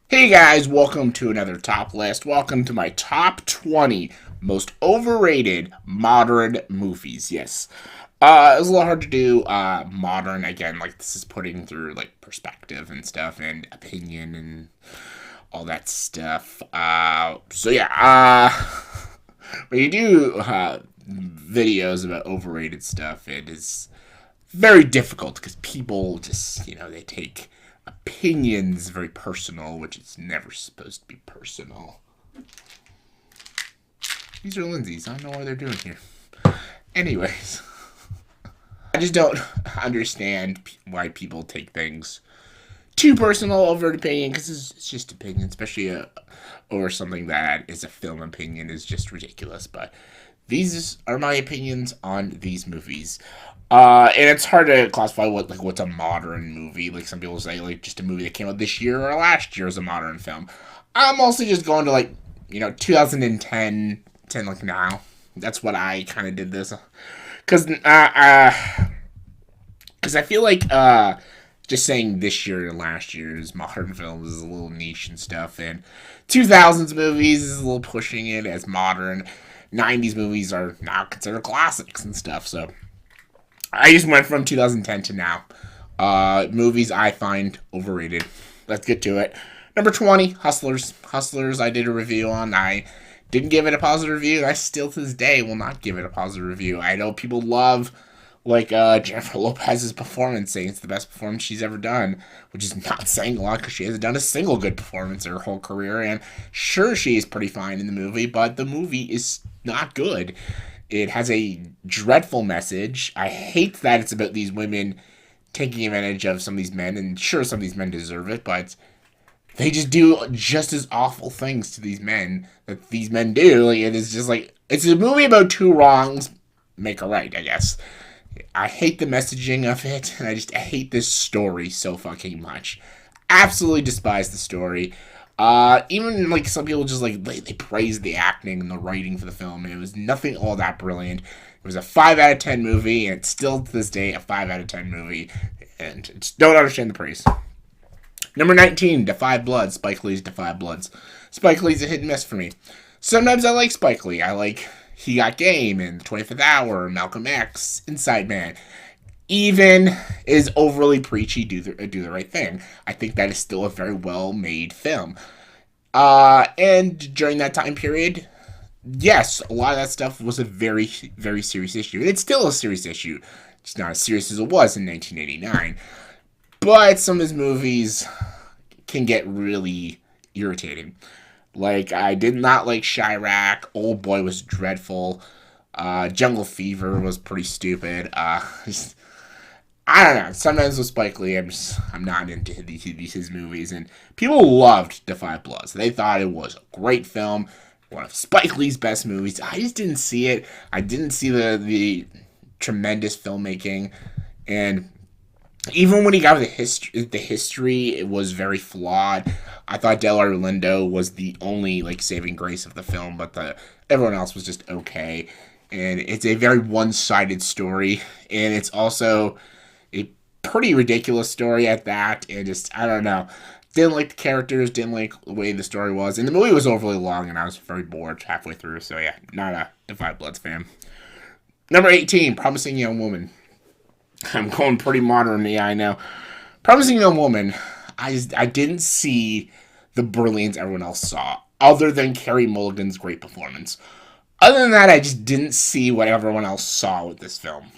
Hey guys, welcome to another top list. Welcome to my top 20 most overrated modern movies. Yes. It was a little hard to do modern again, like this is putting through like perspective and stuff and opinion and all that stuff. So yeah, when you do videos about overrated stuff, it is very difficult because people just, they take opinions very personal, which is never supposed to be personal. These are Lindsay's. I don't know what they're doing here. Anyways, I just don't understand why people take things too personal over an opinion because it's just opinion, especially over something that is a film opinion is just ridiculous. But these are my opinions on these movies. And it's hard to classify what's a modern movie. Like some people say, like just a movie that came out this year or last year is a modern film. I'm mostly just going to 2010, 10 like now. That's what I kind of did this because I feel like just saying this year or last year's modern films is a little niche and stuff, and 2000s movies is a little pushing it as modern. 90s movies are now considered classics and stuff, so I just went from 2010 to now. Movies I find overrated. Let's get to it. Number 20, Hustlers. Hustlers, I did a review on. I didn't give it a positive review. I still, to this day, will not give it a positive review. I know people love, Jennifer Lopez's performance, saying it's the best performance she's ever done, which is not saying a lot because she hasn't done a single good performance in her whole career. And sure, she's pretty fine in the movie, but the movie is not good. It has a dreadful message. I hate that it's about these women taking advantage of some of these men, and sure, some of these men deserve it, but they just do just as awful things to these men that these men do. Like, it is just like, it's a movie about two wrongs make a right, I guess. I hate the messaging of it, and I hate this story so fucking much. Absolutely despise the story. Even like some people just they praise the acting and the writing for the film, and it was nothing all that brilliant. It was a 5 out of 10 movie, and it's still to this day a 5 out of 10 movie, and just don't understand the praise. Number 19, Defy Blood. Spike Lee's Defy Bloods. Spike Lee's a hit and miss for me. Sometimes I like Spike Lee. I like He Got Game and The 25th Hour, Malcolm X, Inside Man. Even is overly preachy, do the right thing. I think that is still a very well made film. And during that time period, yes, a lot of that stuff was a very, very serious issue. And it's still a serious issue. It's not as serious as it was in 1989. But some of his movies can get really irritating. Like, I did not like Chirac. Old Boy was dreadful. Jungle Fever was pretty stupid. I don't know. Sometimes with Spike Lee, I'm not into his movies, and people loved Defy Bloods. They thought it was a great film, one of Spike Lee's best movies. I just didn't see it. I didn't see the tremendous filmmaking, and even when he got the history, it was very flawed. I thought Delroy Lindo was the only saving grace of the film, but everyone else was just okay. And it's a very one-sided story, and it's also a pretty ridiculous story at that. And just, I don't know, didn't like the characters, didn't like the way the story was, and the movie was overly long, and I was very bored halfway through. So yeah, not a Defy Bloods fan. Number 18, Promising Young Woman. I'm going pretty modern, yeah, I know. Promising Young Woman, I didn't see the brilliance everyone else saw, other than Carey Mulligan's great performance. Other than that, I just didn't see what everyone else saw with this film.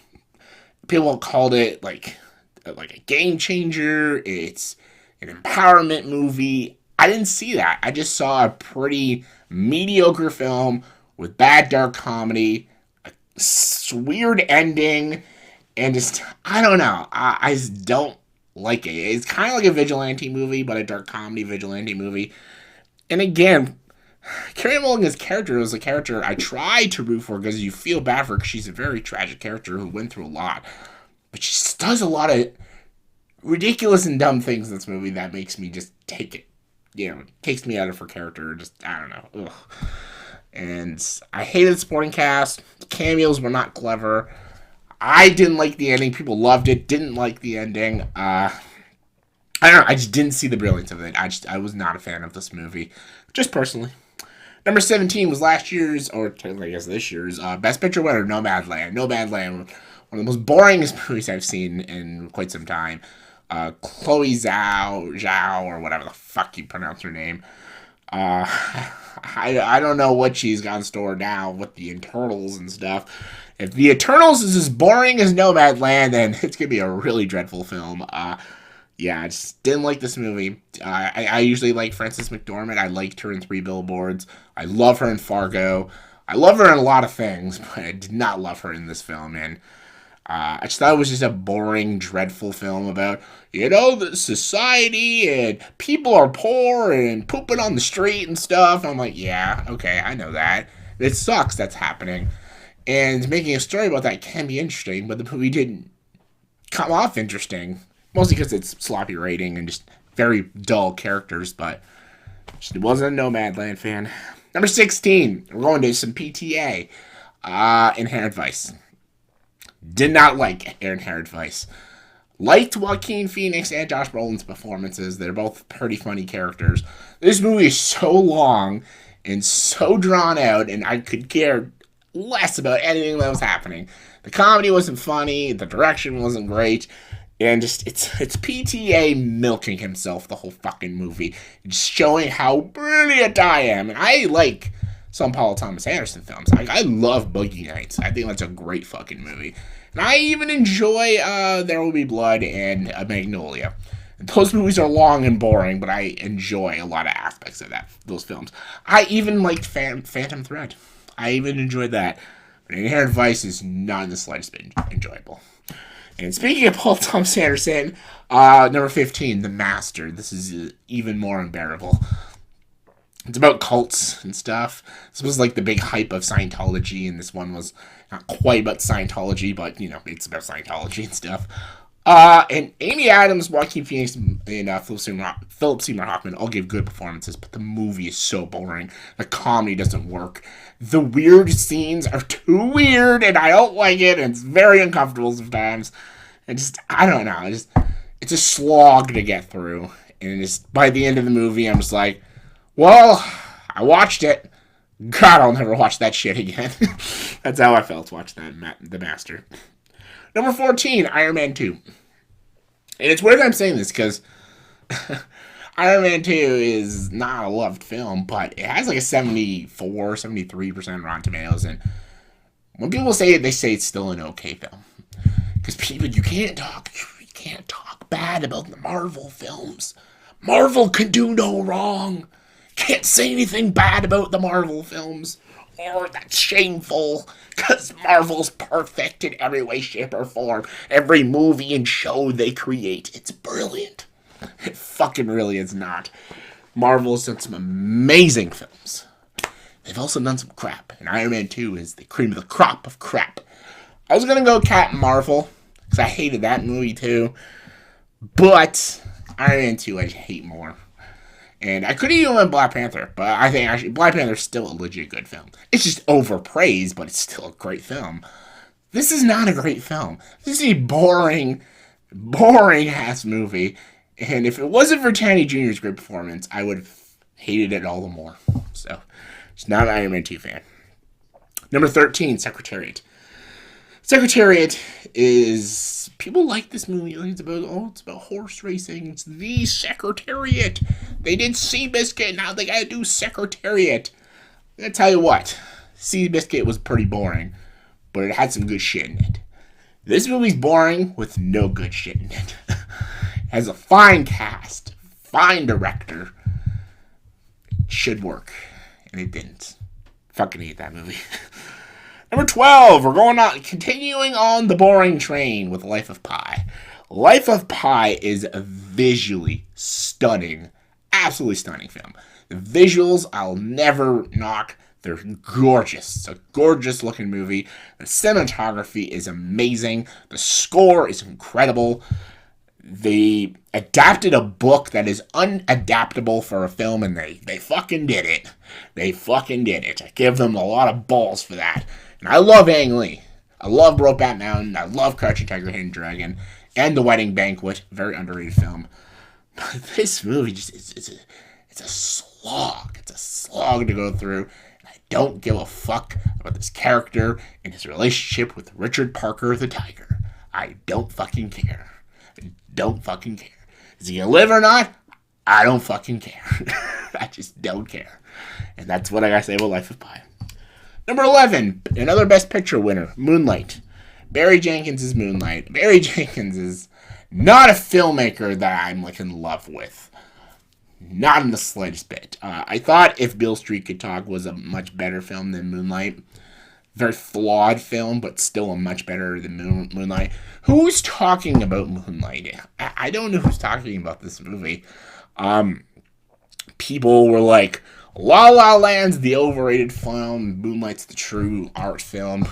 People called it like a game changer. It's an empowerment movie. I didn't see that. I just saw a pretty mediocre film with bad dark comedy, a weird ending, and just, I don't know. I just don't like it. It's kind of like a vigilante movie, but a dark comedy vigilante movie. And again, Carey Mulligan's character was a character I tried to root for because you feel bad for her because she's a very tragic character who went through a lot. But she does a lot of ridiculous and dumb things in this movie that makes me just take it. Takes me out of her character. Just, I don't know. Ugh. And I hated the supporting cast. The cameos were not clever. I didn't like the ending. People loved it. Didn't like the ending. I don't know. I just didn't see the brilliance of it. I was not a fan of this movie, just personally. Number 17 was last year's, or technically I guess this year's, Best Picture winner, Nomadland. Nomadland, one of the most boringest movies I've seen in quite some time. Chloe Zhao, or whatever the fuck you pronounce her name. Uh, I don't know what she's got in store now with the Eternals and stuff. If the Eternals is as boring as Nomadland, then it's gonna be a really dreadful film. Yeah, I just didn't like this movie. I usually like Frances McDormand. I liked her in Three Billboards. I love her in Fargo. I love her in a lot of things, but I did not love her in this film. And I just thought it was just a boring, dreadful film about, the society and people are poor and pooping on the street and stuff. I'm like, yeah, okay, I know that. It sucks that's happening. And making a story about that can be interesting, but the movie didn't come off interesting. Mostly because it's sloppy writing and just very dull characters, but just wasn't a Nomadland fan. Number 16, we're going to some PTA. Inherent Vice. Did not like Inherent Vice. Liked Joaquin Phoenix and Josh Brolin's performances. They're both pretty funny characters. This movie is so long and so drawn out, and I could care less about anything that was happening. The comedy wasn't funny. The direction wasn't great. And just, it's PTA milking himself the whole fucking movie. Just showing how brilliant I am. And I like some Paul Thomas Anderson films. I love Boogie Nights. I think that's a great fucking movie. And I even enjoy There Will Be Blood and Magnolia. Those movies are long and boring, but I enjoy a lot of aspects of those films. I even liked Phantom Thread. I even enjoyed that. But Inherent Vice is not in the slightest bit enjoyable. And speaking of Paul Thomas Anderson, number 15, The Master. This is even more unbearable. It's about cults and stuff. This was like the big hype of Scientology, and this one was not quite about Scientology, but, it's about Scientology and stuff. And Amy Adams, Joaquin Phoenix, and Philip Seymour Hoffman all give good performances, but the movie is so boring. The comedy doesn't work. The weird scenes are too weird, and I don't like it, and it's very uncomfortable sometimes. And I don't know. It's a slog to get through. And by the end of the movie, I'm just like, well, I watched it. God, I'll never watch that shit again. That's how I felt watching The Master. Number 14, Iron Man 2. And it's weird I'm saying this because Iron Man 2 is not a loved film, but it has like a 74, 73% Rotten Tomatoes. And when people say it, they say it's still an okay film. Because people, you can't talk bad about the Marvel films. Marvel can do no wrong. Can't say anything bad about the Marvel films. Or that's shameful. Because Marvel's perfect in every way, shape, or form. Every movie and show they create, it's brilliant. It fucking really is not. Marvel's done some amazing films. They've also done some crap. And Iron Man 2 is the cream of the crop of crap. I was going to go Captain Marvel. Because I hated that movie too. But Iron Man 2 I hate more. And I could have even went Black Panther, but I think actually Black Panther is still a legit good film. It's just overpraised, but it's still a great film. This is not a great film. This is a boring ass movie. And if it wasn't for Tanny Jr.'s great performance, I would have hated it all the more. So, just not an Iron Man 2 fan. Number 13, Secretariat. Secretariat is, people like this movie. It's about horse racing. It's the Secretariat. They did Seabiscuit, now they gotta do Secretariat. I'm gonna tell you what, Seabiscuit was pretty boring, but it had some good shit in it. This movie's boring with no good shit in it. It has a fine cast, fine director. It should work, and it didn't. Fucking hate that movie. Number 12, we're continuing on the boring train with Life of Pi. Life of Pi is a visually stunning, absolutely stunning film. The visuals, I'll never knock. They're gorgeous. It's a gorgeous looking movie. The cinematography is amazing. The score is incredible. They adapted a book that is unadaptable for a film, and they fucking did it. They fucking did it. I give them a lot of balls for that. And I love Ang Lee. I love Brokeback Mountain. I love Crouching Tiger, Hidden Dragon. And The Wedding Banquet. Very underrated film. But this movie just it's a slog. It's a slog to go through. And I don't give a fuck about this character and his relationship with Richard Parker the Tiger. I don't fucking care. I don't fucking care. Is he gonna live or not? I don't fucking care. I just don't care. And that's what I gotta say about Life of Pi. Number 11, another Best Picture winner, Moonlight. Barry Jenkins is Moonlight. Barry Jenkins is not a filmmaker that I'm like in love with. Not in the slightest bit. I thought If Beale Street Could Talk was a much better film than Moonlight. Very flawed film, but still a much better than Moonlight. Who's talking about Moonlight? I don't know who's talking about this movie. People were like, La La Land's the overrated film, Moonlight's the true art film.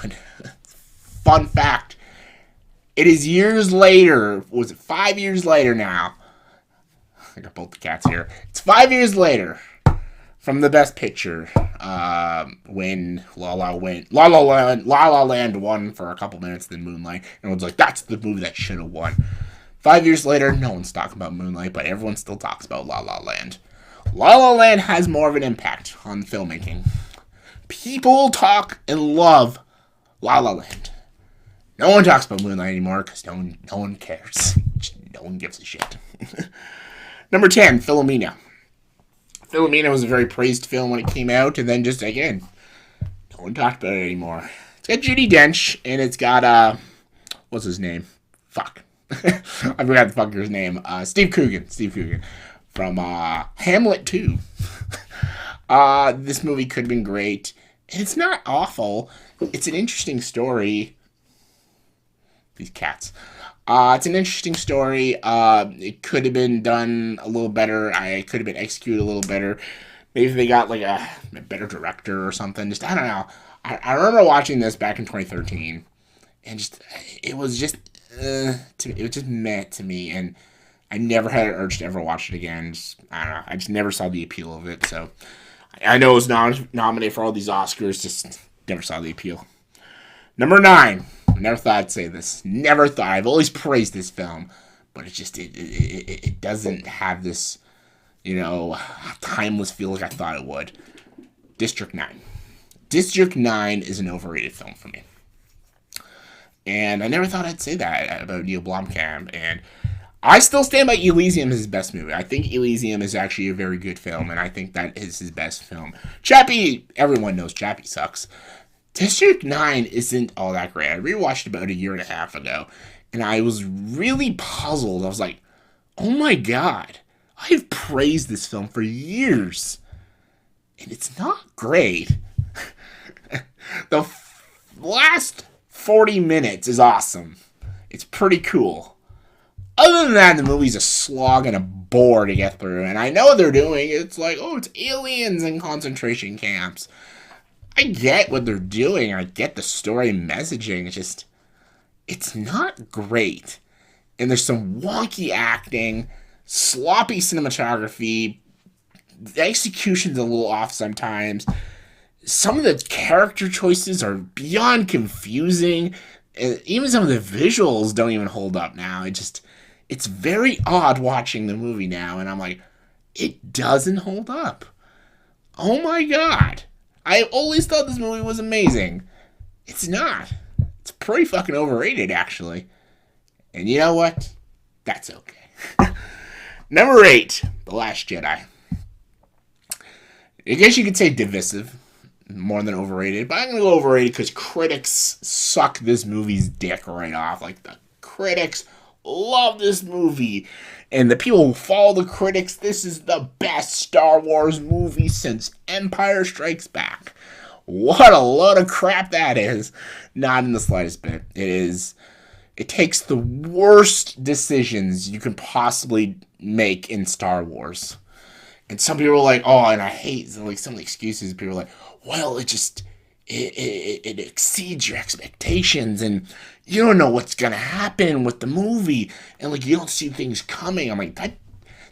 Fun fact, it is years later, was it 5 years later now? I got both the cats here. It's 5 years later from the Best Picture, when La La Land won for a couple minutes than Moonlight. Everyone's like, that's the movie that should have won. 5 years later, no one's talking about Moonlight, but everyone still talks about La La Land. La La Land has more of an impact on filmmaking. People talk and love La La Land. No one talks about Moonlight anymore because no one cares. No one gives a shit. Number 10, Philomena. Philomena was a very praised film when it came out, and then just, again, no one talked about it anymore. It's got Judi Dench, and it's got, what's his name? Fuck. I forgot the fucker's name. Steve Coogan. From Hamlet 2. This movie could have been great. And it's not awful. It's an interesting story. These cats. It's an interesting story. It could have been done a little better. It could have been executed a little better. Maybe if they got like a better director or something. Just, I don't know. I remember watching this back in 2013. And it was just meh to me. And I never had an urge to ever watch it again. I don't know. I just never saw the appeal of it. So I know it was nominated for all these Oscars. Just never saw the appeal. Number 9. I never thought I'd say this. Never thought. I've always praised this film. But it doesn't have this, timeless feel like I thought it would. District 9. District 9 is an overrated film for me. And I never thought I'd say that about Neil Blomkamp. And I still stand by Elysium as his best movie. I think Elysium is actually a very good film, and I think that is his best film. Chappie, everyone knows Chappie sucks. District 9 isn't all that great. I rewatched it about a year and a half ago, and I was really puzzled. I was like, oh my god, I've praised this film for years, and it's not great. The last 40 minutes is awesome. It's pretty cool. Other than that, the movie's a slog and a bore to get through. And I know what they're doing. It's like, oh, it's aliens in concentration camps. I get what they're doing. I get the story and messaging. It's not great. And there's some wonky acting, sloppy cinematography. The execution's a little off sometimes. Some of the character choices are beyond confusing. And even some of the visuals don't even hold up now. It's very odd watching the movie now, and I'm like, it doesn't hold up. Oh my god. I always thought this movie was amazing. It's not. It's pretty fucking overrated, actually. And you know what? That's okay. Number 8, The Last Jedi. I guess you could say divisive, more than overrated, but I'm going to go overrated because critics suck this movie's dick right off. Like, the critics love this movie, and the people who follow the critics, this is the best Star Wars movie since Empire Strikes Back. What a load of crap that is. Not in the slightest bit. It takes the worst decisions you can possibly make in Star Wars. And some people are like, oh, and I hate like some of the excuses. People are like, well, it exceeds your expectations, and you don't know what's gonna happen with the movie, and like you don't see things coming. I'm like, that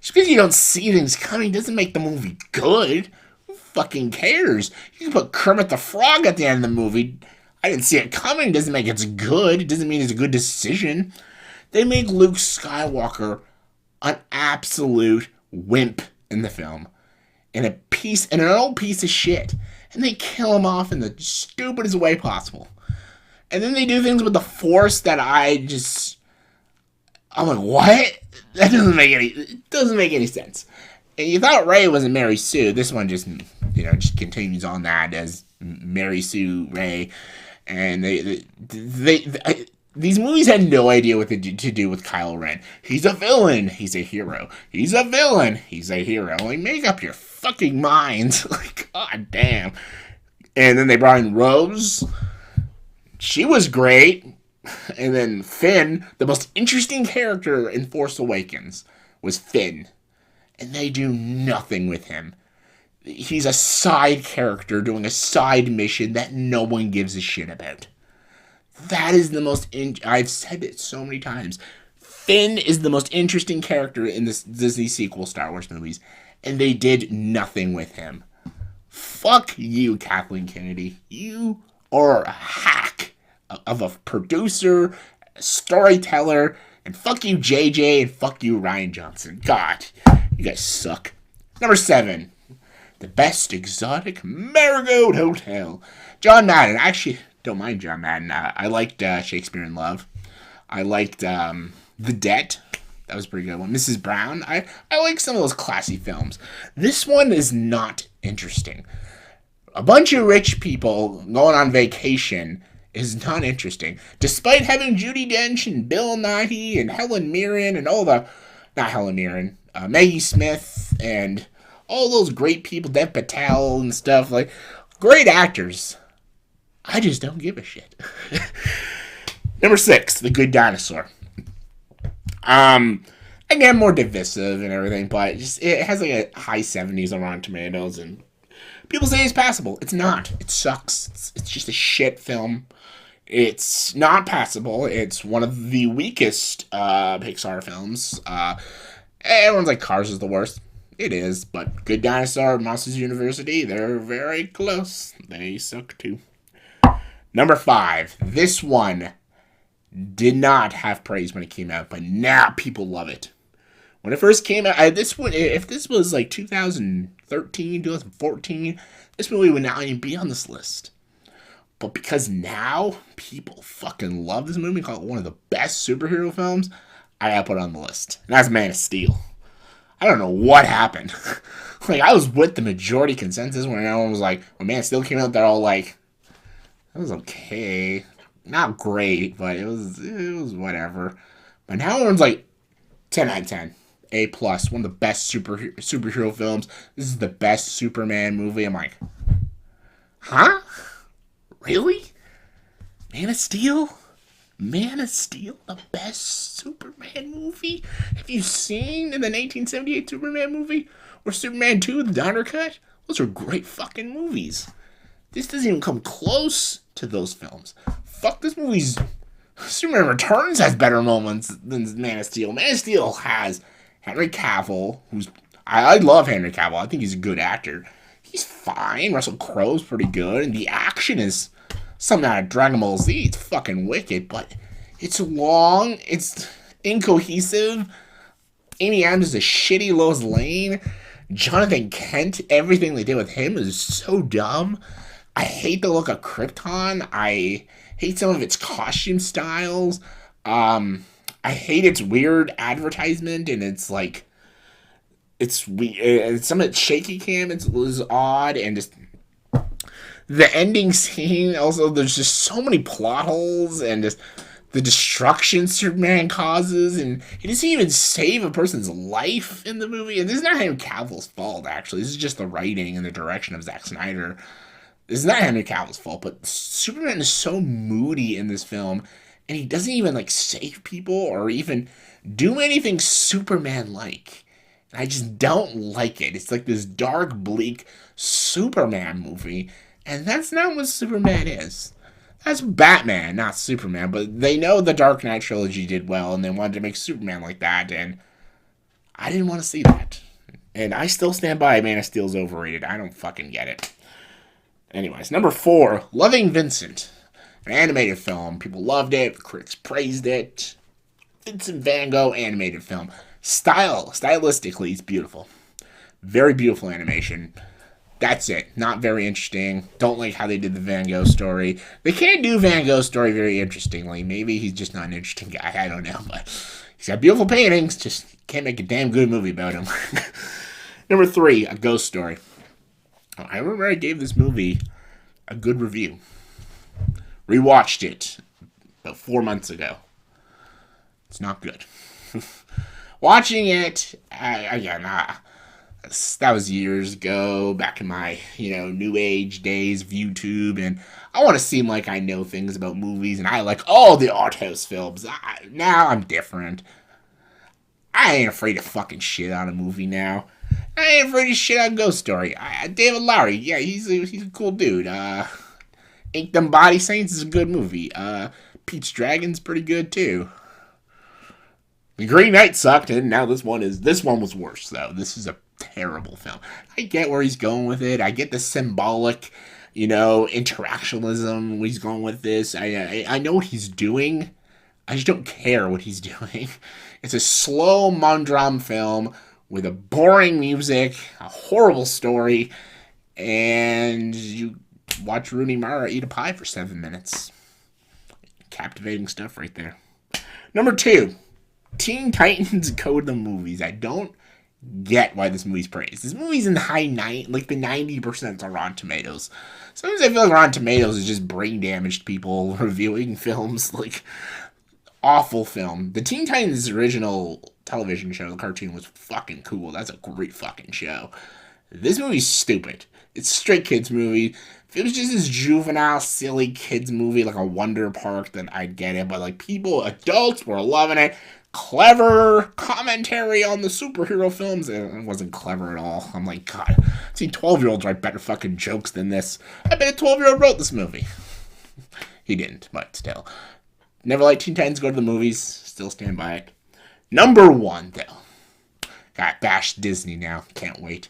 just because you don't see things coming doesn't make the movie good. Who fucking cares? You can put Kermit the Frog at the end of the movie. I didn't see it coming. Doesn't make it's good. It doesn't mean it's a good decision. They make Luke Skywalker an absolute wimp in the film. And an old piece of shit. And they kill him off in the stupidest way possible. And then they do things with the Force that I'm like, what? That doesn't make any sense. And you thought Rey was a Mary Sue. This one just continues on that as Mary Sue Rey. And these movies had no idea what to do with Kylo Ren. He's a villain. He's a hero. He's a villain. He's a hero. Like, make up your fucking minds. Like, god damn. And then they brought in Rose. She was great. And then Finn, the most interesting character in Force Awakens, was Finn. And they do nothing with him. He's a side character doing a side mission that no one gives a shit about. That is the most... I've said it so many times. Finn is the most interesting character in this Disney sequel Star Wars movies. And they did nothing with him. Fuck you, Kathleen Kennedy. You are a hack of a producer, a storyteller, and fuck you, JJ, and fuck you, Rian Johnson. God, you guys suck. Number 7. The Best Exotic Marigold Hotel. John Madden. I actually don't mind John Madden. I liked Shakespeare in Love. I liked The Debt. That was a pretty good one. Mrs. Brown. I like some of those classy films. This one is not interesting. A bunch of rich people going on vacation is not interesting. Despite having Judi Dench and Bill Nighy and Helen Mirren and all the... Not Helen Mirren. Maggie Smith and all those great people. Dev Patel and stuff. Like, great actors. I just don't give a shit. Number 6. The Good Dinosaur. Again, more divisive and everything, but it has like a high 70s on Rotten Tomatoes, and people say it's passable. It's not. It sucks. It's just a shit film. It's not passable. It's one of the weakest Pixar films. Everyone's like, Cars is the worst. It is, but Good Dinosaur, Monsters University, they're very close. They suck too. Number 5. This one did not have praise when it came out, but now people love it. When it first came out, if this was like 2013, 2014, this movie would not even be on this list. But because now people fucking love this movie, call it one of the best superhero films, I gotta put it on the list. And that's Man of Steel. I don't know what happened. Like, I was with the majority consensus when everyone was like, when Man of Steel came out, they're all like, that was okay. Not great, but it was whatever. But now everyone's like, 10 out of 10. A+. One of the best superhero films. This is the best Superman movie. I'm like, huh? Really? Man of Steel? Man of Steel? The best Superman movie? Have you seen in the 1978 Superman movie? Or Superman 2, the Donner Cut? Those are great fucking movies. This doesn't even come close to those films. Fuck, this movie's... Superman Returns has better moments than Man of Steel. Man of Steel has Henry Cavill, who's... I love Henry Cavill. I think he's a good actor. He's fine. Russell Crowe's pretty good. And the action is something out of Dragon Ball Z. It's fucking wicked, but it's long. It's incohesive. Amy Adams is a shitty Lois Lane. Jonathan Kent, everything they did with him is so dumb. I hate the look of Krypton. I hate some of its costume styles. I hate its weird advertisement, and it's like, it's weird. Some of its shaky cam was odd, and just the ending scene. Also, there's just so many plot holes, and just the destruction Superman causes, and he doesn't even save a person's life in the movie. And this is not Henry Cavill's fault, actually. This is just the writing and the direction of Zack Snyder. This is not Henry Cavill's fault, but Superman is so moody in this film, and he doesn't even, like, save people or even do anything Superman-like. And I just don't like it. It's like this dark, bleak Superman movie, and that's not what Superman is. That's Batman, not Superman, but they know the Dark Knight trilogy did well, and they wanted to make Superman like that, and I didn't want to see that. And I still stand by Man of Steel's overrated. I don't fucking get it. Anyways, number 4, Loving Vincent. An animated film. People loved it. Critics praised it. Vincent Van Gogh animated film. Stylistically, it's beautiful. Very beautiful animation. That's it. Not very interesting. Don't like how they did the Van Gogh story. They can't do Van Gogh's story very interestingly. Maybe he's just not an interesting guy. I don't know. But he's got beautiful paintings. Just can't make a damn good movie about him. Number 3, A Ghost Story. I remember I gave this movie a good review. Rewatched it about 4 months ago. It's not good. Watching it, that was years ago, back in my, new age days of YouTube, and I want to seem like I know things about movies, and I like all the art house films. Now I'm different. I ain't afraid to fucking shit on a movie now. I ain't afraid to shit on Ghost Story. David Lowery, yeah, he's a cool dude. Ain't Them Body Saints is a good movie. Pete's Dragon's pretty good too. The Green Knight sucked, and now this one was worse though. This is a terrible film. I get where he's going with it. I get the symbolic, interactionalism where he's going with this. I know what he's doing. I just don't care what he's doing. It's a slow humdrum film with a boring music, a horrible story, and you watch Rooney Mara eat a pie for 7 minutes. Captivating stuff right there. Number 2, Teen Titans Go to the Movies. I don't get why this movie's praised. This movie's in the high 90, like the 90% on Rotten Tomatoes. Sometimes I feel like Rotten Tomatoes is just brain damaged people reviewing films. Like, awful film. The Teen Titans original television show, the cartoon, was fucking cool. That's a great fucking show. This movie's stupid. It's a straight kids movie. If it was just this juvenile, silly kids movie, like a Wonder Park, then I'd get it. But like adults were loving it. Clever commentary on the superhero films. It wasn't clever at all. I'm like, God, I've seen 12-year-olds write better fucking jokes than this. I bet a 12-year-old wrote this movie. He didn't, but still. Never liked Teen Titans Go to the Movies. Still stand by it. Number 1, though. Got bashed Disney now. Can't wait.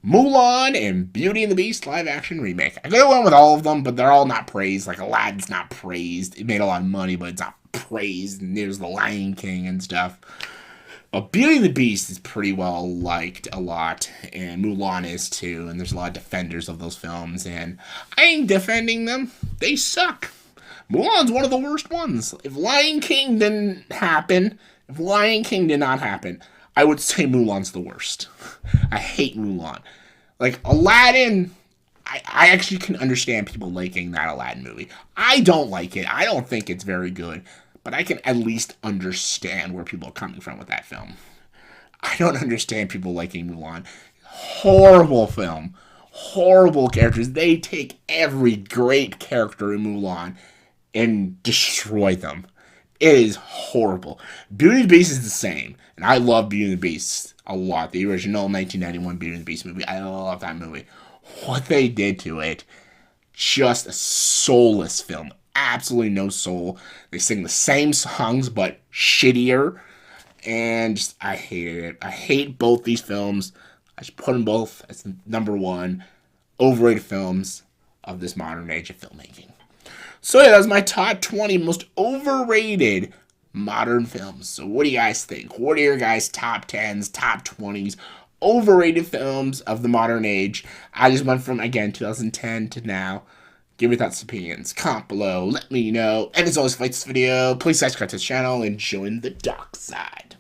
Mulan and Beauty and the Beast live-action remake. I could have went with all of them, but they're all not praised. Like, Aladdin's not praised. It made a lot of money, but it's not praised. And there's The Lion King and stuff. But Beauty and the Beast is pretty well liked a lot, and Mulan is too, and there's a lot of defenders of those films, and I ain't defending them. They suck. Mulan's one of the worst ones. If Lion King did not happen, I would say Mulan's the worst. I hate Mulan. Like, Aladdin, I actually can understand people liking that Aladdin movie. I don't like it. I don't think it's very good. But I can at least understand where people are coming from with that film. I don't understand people liking Mulan. Horrible film. Horrible characters. They take every great character in Mulan and destroy them. It is horrible. Beauty and the Beast is the same. And I love Beauty and the Beast a lot. The original 1991 Beauty and the Beast movie. I love that movie. What they did to it, just a soulless film. Absolutely no soul. They sing the same songs, but shittier. And just, I hated it. I hate both these films. I should put them both as number 1 overrated films of this modern age of filmmaking. So yeah, that was my top 20 most overrated modern films. So what do you guys think? What are your guys' top 10s, top 20s, overrated films of the modern age? I just went from, again, 2010 to now. Give me thoughts and opinions. Comment below. Let me know. And as always, if you like this video, please subscribe to this channel and join the dark side.